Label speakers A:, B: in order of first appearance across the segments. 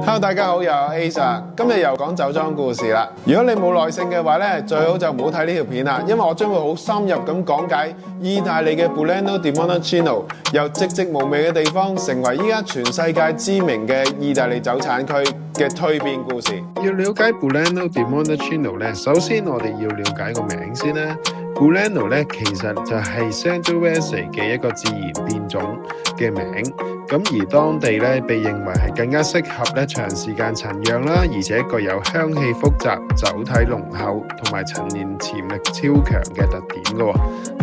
A: Hello， 大家好，又有 Ace， 今日又講酒莊故事啦。如果你冇耐性嘅話咧，最好就唔好睇呢條片啦，因為我將會好深入咁講解意大利嘅 Brunello di Montalcino 由寂寂無味嘅地方，成為依家全世界知名嘅意大利酒產區嘅蛻變故事。要了解 Brunello di Montalcino 咧，首先我哋要了解個名先啦。Brunello 咧其實就係 Sangiovese 嘅一個自然變種嘅名，咁而當地咧被認為係更加適合咧長時間陳釀啦，而且具有香氣複雜、酒體濃厚同埋陳年潛力超強嘅特點嘅。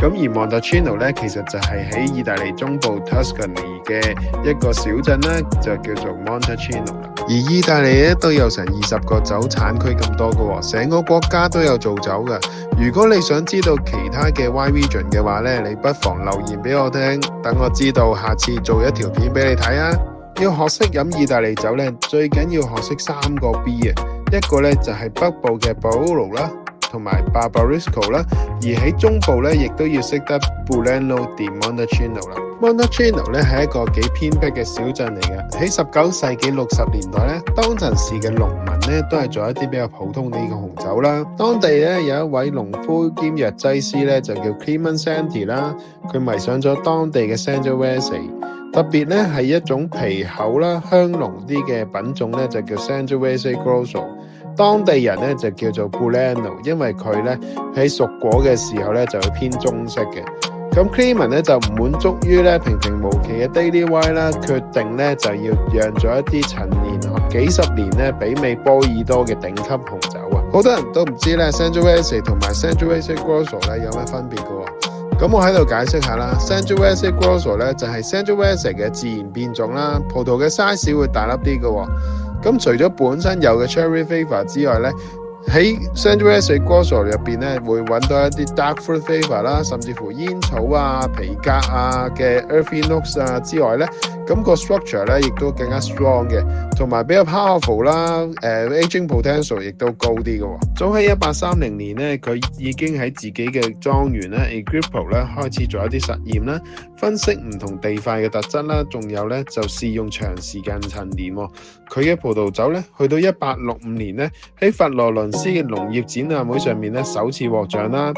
A: 咁而 Montalcino 咧其實就係喺意大利中部 Tuscany 嘅一個小鎮啦，就叫做 Montalcino 啦。而意大利咧都有成20個酒產區咁多嘅，成個國家都有做酒嘅。如果你想知道其他嘅 wine region 嘅話咧，你不妨留言俾我聽，等我知道下次做一條片俾你睇啊！要學識飲意大利酒咧，最緊要學識3個 B 啊！一個咧就係北部嘅 Barolo 啦，同埋 Barbaresco 啦，而喺中部咧亦都要識得 Brunello di Montalcino 啦。Montalcino 咧係一個幾偏僻嘅小鎮嚟嘅，喺19世紀60年代咧，當陣時嘅農民咧都係做一啲比較普通啲嘅紅酒啦。當地咧有一位農夫兼藥劑師咧就叫 Clement Santi 啦，佢迷上咗當地嘅 Sangiovese， 特別咧係一種皮厚啦、香濃啲嘅品種咧就叫 Sangiovese Grosso。當地人咧就叫做 Brunello， 因為佢咧喺熟果嘅時候咧就會偏棕色嘅。咁 Clement 咧就唔滿足於咧平平無奇嘅 Daily Wine 啦，決定咧就要釀咗一啲陳年幾十年咧媲美波爾多嘅頂級紅酒啊！好多人都唔知咧 Sangiovese 同埋 Sangiovese Grosso 咧有咩分別嘅喎。咁我喺度解釋下啦。Sangiovese Grosso 咧就係 Sangiovese 嘅自然變種啦，葡萄嘅 size 會大粒啲嘅喎。咁除咗本身有嘅 Cherry Flavour 之外咧，喺 Sangiovese Grosso 入邊咧，會揾到一啲 dark fruit flavour 啦，甚至乎煙草啊、皮革啊嘅 earthy notes 啊之外咧，咁個 structure 咧亦都更加 strong 嘅，同埋比較 powerful 啦，aging potential 亦都高啲嘅。早喺1830年咧，佢已經喺自己嘅莊園咧 Agrippo 咧開始做一啲實驗啦，分析唔同地塊嘅特質啦，仲有咧就試用長時間陳年。佢嘅葡萄酒咧，去到1865年咧喺佛羅倫斯嘅農業展覽會上面咧首次獲獎啦，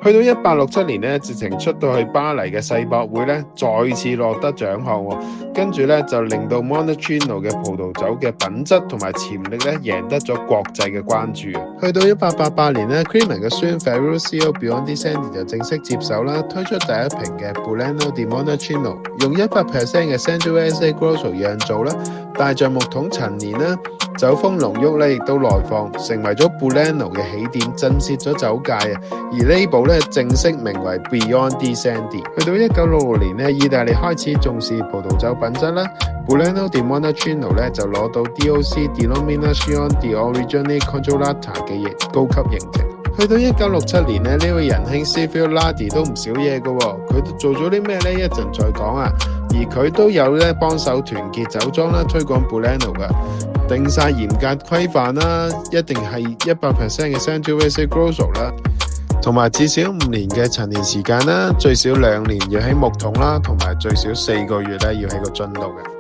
A: 去到1867年咧直情出到去巴黎嘅世博會咧再次獲得獎項，跟住咧就令到 Montalcino 嘅葡萄酒嘅品質同埋潛力咧贏得咗國際嘅關注。去到1888年咧 Clement 嘅孫 Ferruccio Buondelmonte 就正式接手啦，推出第一瓶嘅 Brunello di Montalcino， 用100% 嘅 Sangiovese Grosso 釀造啦，大橡木桶陳年啦，酒風濃郁咧亦都內放，成為咗 Brunello 嘅起點，震懾咗酒界啊！而呢部咧正式名為 Beyond di Santi。去到1966年咧，意大利開始重視葡萄酒品質啦， Brunello di Montalcino 咧就攞到 DOC Denominazione di Origine Controllata 嘅高級認證。去到1967年咧，呢位仁兄 Silvio Lardi 都唔少嘢嘅，佢做咗啲咩呢？一陣再講啊！而佢都有咧幫手團結酒莊啦，推廣 Brunello 嘅，定晒嚴格規範啦，一定係100% 嘅 Sangiovese Grosso 啦，同埋至少5年嘅陳年時間啦，最少2年要喺木桶啦，同埋最少4個月咧要喺個樽度嘅。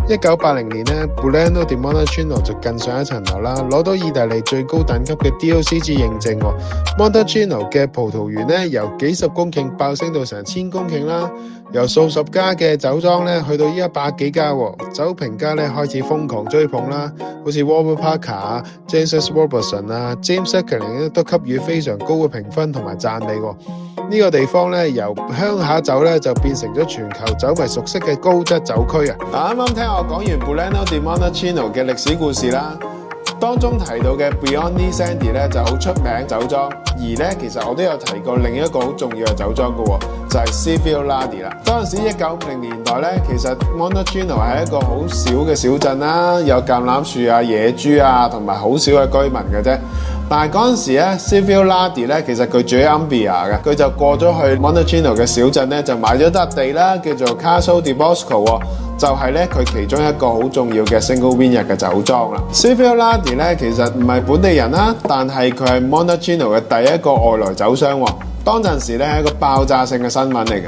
A: 1980年咧 Brunello di Montalcino 就更上一層樓啦，攞到意大利最高等級嘅 DOCG 認證。Montalcino 嘅葡萄園咧由幾十公頃爆升到成1000公頃啦，由數十家嘅酒莊咧去到依家100幾家，酒評家咧開始瘋狂追捧啦，好似 Warburg Parker 啊、James Robertson 啊、James Suckling 咧都給予非常高嘅評分同埋讚美。呢個地方咧由鄉下酒咧就變成咗全球酒迷熟悉嘅高質酒區啊！啱啱聽我講完 Brunello di Montalcino 嘅歷史故事啦，當中提到嘅 Beyond di Santi 咧就好出名酒莊，而咧其實我都有提過另一個好重要嘅酒莊嘅，就係 Silvio Lardi 啦。當陣時1950年代咧，其實 Montalcino 係一個好小嘅小鎮啦，有橄欖樹啊、野豬啊，同埋好少嘅居民嘅啫。但係嗰陣時咧 Silvio Lardi 咧，其實佢住喺 Umbria 嘅，佢就過咗去 Montalcino 嘅小鎮咧，就買咗笪地啦，叫做 Castel di Bosco，就係咧佢其中一個好重要嘅 single vineyard 嘅酒莊啦。Silvio Lardi 咧其實唔係本地人啦，但係佢係 Montalcino 嘅第一個外來酒商喎。當陣時咧係一個爆炸性嘅新聞嚟嘅。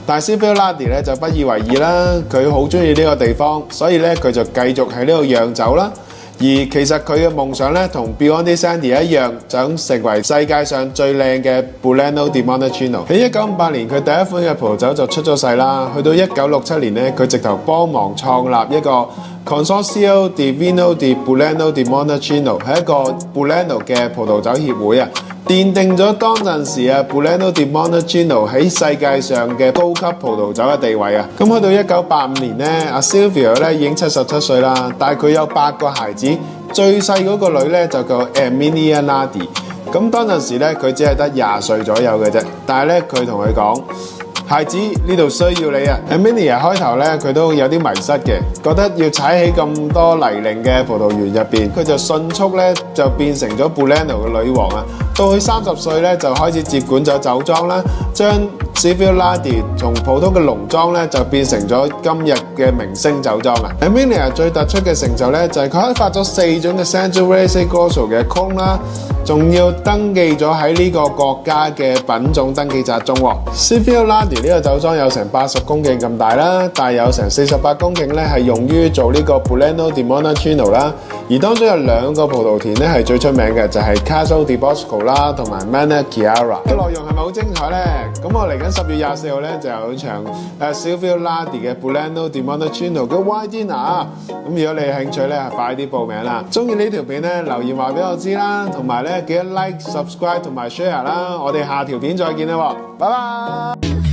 A: 但係 Silvio Lardi 咧就不以為意啦，佢好中意呢個地方，所以咧佢就繼續喺呢度釀酒啦。而其實佢嘅夢想咧，同 Biondi Sandy 一樣，想成為世界上最靚嘅 Brunello di Montalcino。喺1958年，佢第一款嘅葡萄酒就出咗世啦。去到1967年咧，佢直頭幫忙創立一個 Consorzio di Vino di Brunello di Montalcino， 係一個 Brunello 嘅葡萄酒協會啊。奠定咗當陣時啊 Brunello di Montalcino 喺世界上嘅高級葡萄酒嘅地位啊！咁去到1985年咧，阿 Silvio 咧已經77歲啦，但係佢有8個孩子，最細嗰個女咧就叫 Erminia Nardi。咁當陣時咧，佢只係得20歲左右嘅啫，但係咧佢同佢講：孩子，呢度需要你啊 ！Erminia 開頭咧佢都有啲迷失嘅，覺得要踩喺咁多泥濘嘅葡萄園入邊，佢就迅速咧就變成咗 Brunello 嘅女王啊！到佢30歲咧就開始接管咗酒莊啦，將 Silvio Nardi 從普通嘅農莊咧就變成咗今日嘅明星酒莊啊 ！Erminia 最突出嘅成就咧就係佢開發咗4種嘅 Sangiovese Rosso 嘅 clone 啦，仲要登記咗喺呢個國家嘅品種登記冊中。Silvio Nardi 呢個酒莊有成80公頃咁大啦，但係有成48公頃咧係用於做呢個 Brunello di Montalcino 啦，而當中有2個葡萄田咧係最出名嘅，就係 Caso di Bosco 啦，同埋 Manna Chiara。個內容係咪好精彩咧？咁我嚟緊10月24號咧就有場Silvio Nardi 嘅 Brunello di Montalcino 嘅 Wine Dinner。咁如果你有興趣咧，快啲報名啦！中意呢條片咧，留言話俾我知啦，同埋咧記得 like、subscribe 同埋 share 啦。我哋下條片再見啦，拜拜。